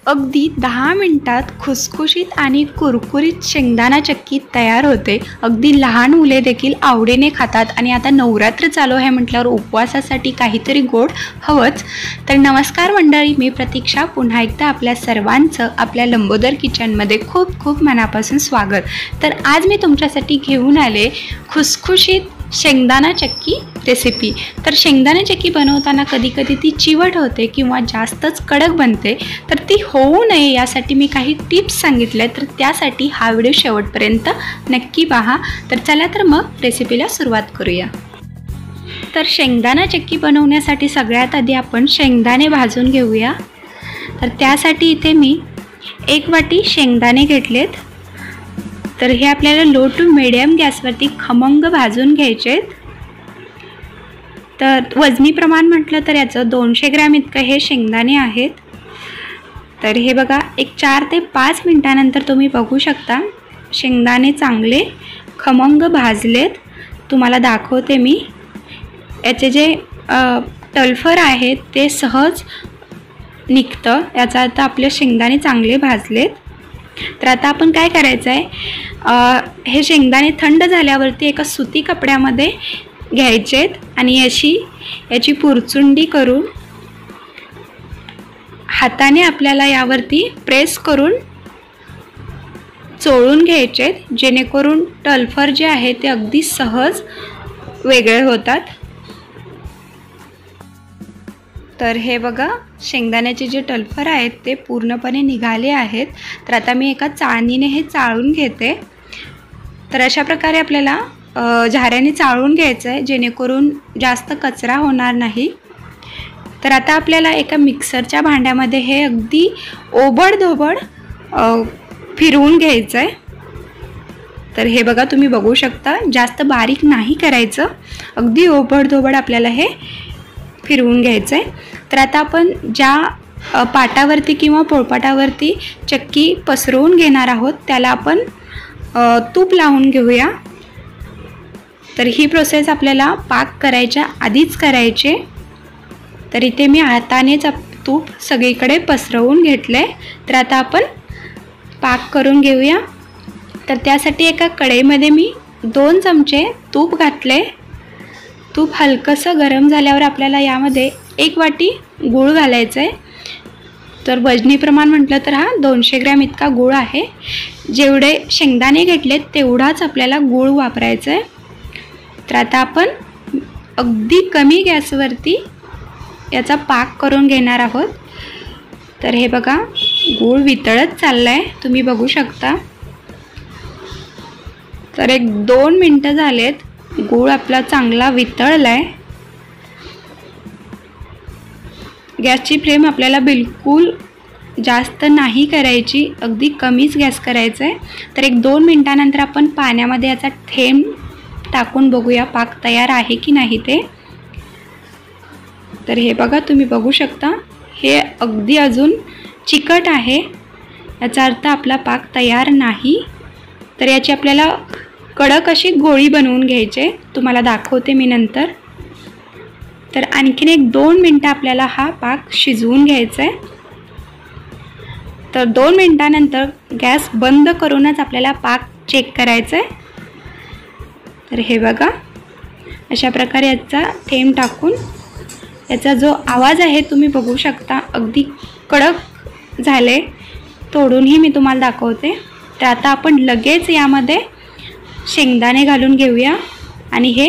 अगदी 10 मिनिटात खुसखुशीत आणि कुरकुरीत शेंगदाणा चक्की तयार होते। अगदी लहान मुले देखील आवडीने खातात आणि आता नवरात्र चालू आहे म्हटल्यावर उपवासासाठी काहीतरी गोड हवंच। तर नमस्कार मंडळी, मी प्रतीक्षा पुन्हा एकदा आपल्या सर्वांचं आपल्या लंबोदर किचनमध्ये खूप खूप मनापासून स्वागत। तर आज मी तुमच्यासाठी घेऊन आले खुसखुशीत शेंगदाणा चक्की रेसिपी। तर शेंगदाणा चक्की बनवताना कधी कधी ती चिवट होते किंवा जास्तच कडक बनते, तर ती होऊ नये यासाठी मी काही टिप्स सांगितल्या। तर त्यासाठी हा व्हिडिओ शेवटपर्यंत नक्की पहा। तर चला तर मग रेसिपीला सुरुवात करूया। तर शेंगदाणा चक्की बनवण्यासाठी सगळ्यात आधी आपण शेंगदाणे भाजून घेऊया। तर त्यासाठी इथे मी 1 वाटी शेंगदाणे घेतलेत। तर हे आपल्याला लो टू मीडियम गॅसवरती खमंग भाजून घ्यायचे। तर वजनी प्रमाण म्हटलं तर याचं 200 ग्रॅम इतकं हे शेंगदाणे आहेत। तर हे बघा, एक 4 ते 5 मिनिटानंतर तुम्ही बघू शकता शेंगदाणे चांगले खमंग भाजलेत। तुम्हाला दाखवते मी, याचे जे टलफर आहेत ते सहज निघतं, याचा अर्थ आपले शेंगदाणे चांगले भाजलेत। तर आता आपण काय करायचं आहे, हे शेंगदाणे थंड झाल्यावरती एका सुती कपड्यामध्ये घ्यायचेत आणि याची पुरचुंडी करून हाताने आपल्याला यावरती प्रेस करून चोळून घ्यायचेत, जेणेकरून टलफर जे आहे ते अगदी सहज वेगळे होतात। तर हे बघा, शेंगदाण्याचे जे टलफर आहेत ते पूर्णपणे निघाले आहेत। तर आता मी एका चाळणीने हे चाळून घेते। तर अशा प्रकारे आपल्याला झाऱ्याने चाळून घ्यायचं आहे, जेणेकरून जास्त कचरा होणार नाही। तर आता आपल्याला एका मिक्सरच्या भांड्यामध्ये हे अगदी ओबडधोबड फिरवून घ्यायचं आहे। तर हे बघा, तुम्ही बघू शकता, जास्त बारीक नाही करायचं, अगदी ओबडधोबड आपल्याला हे फिरवून घ्यायचं आहे। तर आता आपण ज्या पाटावरती किंवा पोळपाटावरती चक्की पसरवून घेणार आहोत त्याला आपण तूप लावून घेऊया। तर ही प्रोसेस आपल्याला पाक करायच्या आधीच करायचे। तर इथे मी हातानेच तूप सगळीकडे पसरवून घेतले। तर आता आपण पाक करून घेऊया। तर त्यासाठी एका कढईमध्ये मी 2 चमचे तूप घातले। तूप हलकंसं गरम झाल्यावर आपल्याला यामध्ये 1 वाटी गूळ घालायचं आहे। तर वजनी प्रमाण म्हटलं तर हा 200 ग्रॅम इतका गूळ आहे। जेवढे शेंगदाणे घेतलेत तेवढाच आपल्याला गूळ वापरायचं आहे। तर आता आपण अगदी कमी गॅसवरती याचा पाक करून घेणार आहोत। तर हे बघा, गूळ वितळत चालला आहे, तुम्ही बघू शकता। तर 1-2 मिनटं झालेत, गूळ आपला चांगला वितळला आहे। गॅसची फ्लेम आपल्याला बिलकुल जास्त नाही करायची, अगदी कमीच गॅस करायचा आहे। तर 1-2 मिनटानंतर आपण पाण्यामध्ये याचा थेंब टाकून बघूया पाक तयार आहे की नाही ते। तर हे बघा, तुम्ही बघू शकता, हे अगदी अजून चिकट आहे, याचा अर्थ आपला पाक तयार नाही। तर याची आपल्याला कडक अशी गोळी बनवून घ्यायचे, तुम्हाला दाखवते मी नंतर। तर आणखीन 1-2 मिनटं आपल्याला हा पाक शिजवून घ्यायचा आहे। तर 2 मिनटानंतर गॅस बंद करूनच आपल्याला पाक चेक करायचा आहे। तर हे बघा, अशा प्रकारे याचा थेंब टाकून याचा जो आवाज आहे तुम्ही बघू शकता, अगदी कडक झाले। तोडूनही मी तुम्हाला दाखवते। तर आता आपण लगेच यामध्ये शेंगदाणे घालून घेऊया आणि हे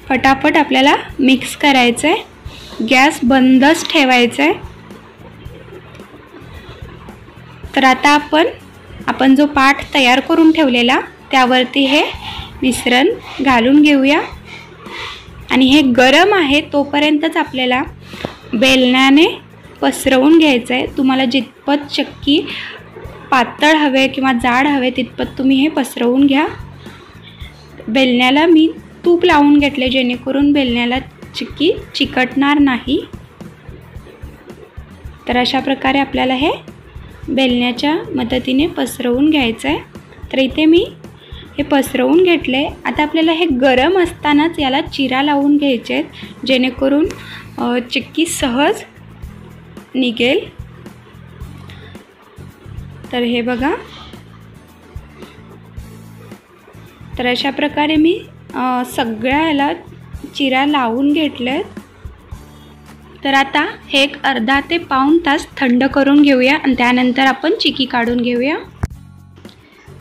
फटाफट आपल्याला मिक्स करायचं आहे, गॅस बंदच ठेवायचा आहे। तर आता आपण जो पाट तयार करून ठेवलेला त्यावरती हे मिश्रण घालून घेऊया आणि हे गरम आहे तोपर्यंतच आपल्याला बेलण्याने पसरवून घ्यायचं आहे। तुम्हाला जितपत चक्की पातळ हवे किंवा जाड हवे तितपत तुम्ही हे पसरवून घ्या। बेलण्याला मी तूप लावून घेतले, जेणेकरून बेलण्याला चक्की चिकटणार नाही। तर अशा प्रकारे आपल्याला हे बेलण्याच्या मदतीने पसरवून घ्यायचं आहे। तर इथे मी हे पसरवून घेतले। आता आपल्याला हे गरम असतानाच याला चिरा लावून घ्यायचे आहेत, जेणेकरून चक्की सहज निघेल। तर हे बघा, तर अशा प्रकारे मी सगळ्या ह्याला चिरा लावून घेतलेत. तर आता हे एक अर्धा ते पाऊण तास थंड करून घेऊया आणि त्यानंतर आपण चिकी काढून घेऊया.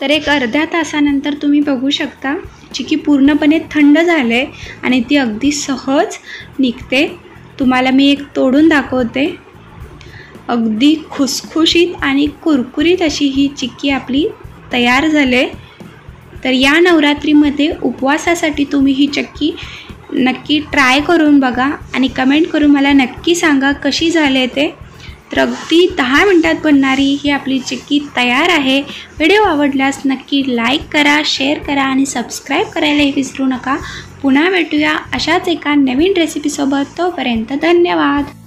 तर एक अर्ध्या तासानंतर तुम्ही बघू शकता चिकी पूर्णपणे थंड झाले आणि ती अगदी सहज निघते. तुम्हाला मी एक तोडून दाखवते. अगदी खुसखुशीत आणि कुरकुरीत अशी ही चिक्की आपली तयार झाले. तर या नवरात्रीमध्ये उपवासासाठी तुम्ही ही चिक्की नक्की ट्राय करून बघा आणि कमेंट करून मला नक्की सांगा कशी झाले ते. तर अगदी 10 मिनिटात बनणारी ही आपली चिक्की तयार आहे. व्हिडिओ आवडल्यास नक्की लाईक करा, शेअर करा आणि सबस्क्राईब करायलाही विसरू नका. पुन्हा भेटूया अशाच एका नवीन रेसिपीसोबत. तोपर्यंत धन्यवाद.